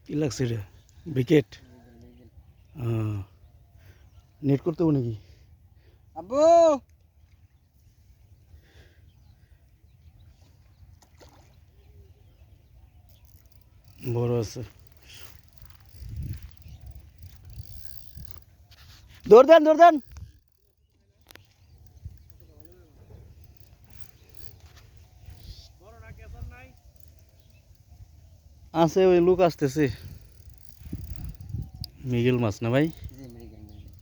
কি লাগছে রে? উইকেট। নেট করতে হবে নাকি? আব্বু বড় আছে। দৌড় দেন, দৌড় দেন। আছে, ওই লোক আসতেছে। মৃগেল মাছ না ভাই? জি মৃগেল মৃগেল।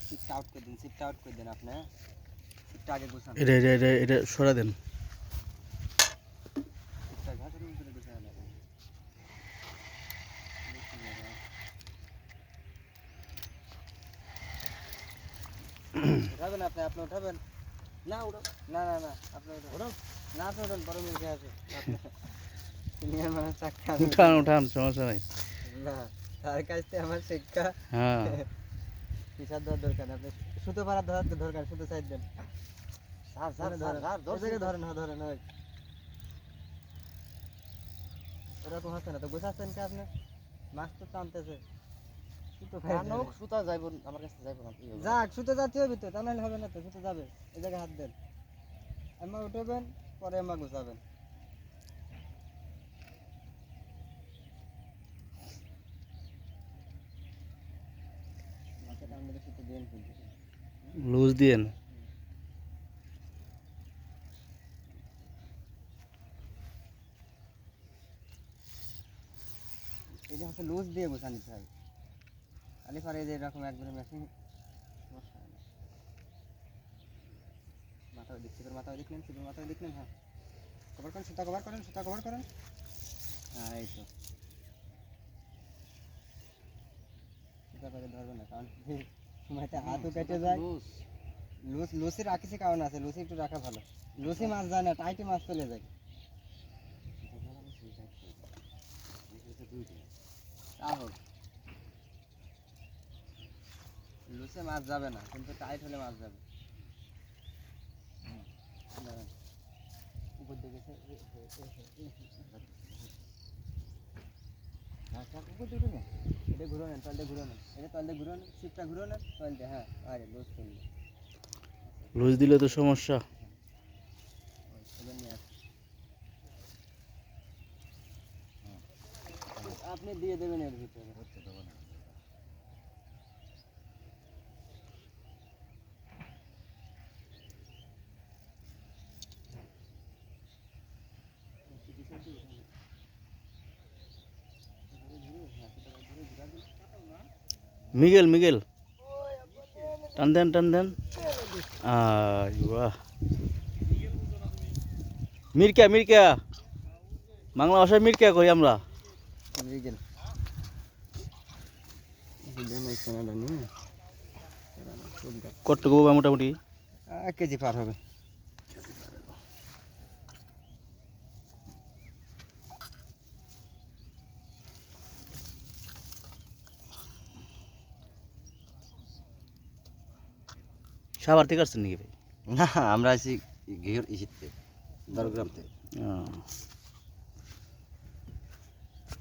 সিটটা আউট করে দিন, সিটটা আউট করে দেন আপনি। সিটটা আগে গোছান। এটা সরা দেন। সিটটা ঘাটের মধ্যে গোছানো লাগবে। উঠাবেন আপনি, আপনি উঠাবেন। না উঠো, না না না আপনি উঠো, না আপনি উঠুন, বড় মির্গে আছে সিনিয়র মানুষ চাকরি উঠান উঠান, সমস্যা নাই। না, তার কাছ থেকে আমার শিক্ষা। হ্যাঁ, পিসার দেওয়ার দরকার নেই, আপনি সুতো পাড়া ধরার দরকার, সুতো সাইড দেন। ধরেন, হ্যাঁ ধরেন। ওই এরকম হচ্ছে না তো, গোছাচ্ছেন কি আপনি? মাছ তো টানতেছে, সুতো সুতা যাইব আমার কাছে, যাইব না। যাক, সুতো যাতে হবে তো, তা নাহলে হবে না তো, সুতো যাবে। এই জায়গায় হাত দেন, এমা উঠাবেন, পরে এমা গোছাবেন। মাছে টানলে সুতো দেন কিন্তু। লুজ দিয়েন। এই যে হচ্ছে লুজ দিয়ে গোছা নিতে হয়, খালি পরে এই যে এরকম একবারে মেশিন। সমস্যা হয় না। মাথা দিক, ছিপের মাথা দেখলেন, ছিপের মাথা দেখলেন, হ্যাঁ কভার করেন, সুতা কভার করেন, সুতা কভার করেন। হ্যাঁ এই তো, সুতা করে ধরবে না, কারণ সময়তে হাতও কেটে যায়। লুসি রাখিছে কারণ আছে, লুসি একটু রাখা ভালো। লুসি মাছ যায় না, টাইটে মাছ চলে যায়। তা হোক, লুসে মাছ যাবে না, কিন্তু টাইট হলে মাছ যাবে। দাঁড়ান, উপর দিকে উপর দিকে না, এটা ঘুরো নেন, তলটা ঘুরো নেন, এটা তলটা ঘুরো নেন, সিটটা ঘুরো নেন, তলটা, হ্যাঁ আরে লুজ করলে। লুজ দিলে তো সমস্যা। এবার নিয়ে আসুন, আপনি দিয়ে দেবেন এর ভিতরে, হচ্ছে দেবো না। মিগেল মিগেল, টান দেন টান দেন। বাহ, মিরকা মিরকা, বাংলা ভাষায় মিরকা কই আমরা। মৃগেল কতটুকু পাবো মোটামুটি? 1 কেজি পার হবে। সাভার থেকে আসছেন নাকি ভাই? না, আমরা আছি ঘিওর ইসিতে, দরগ্রাম থেকে।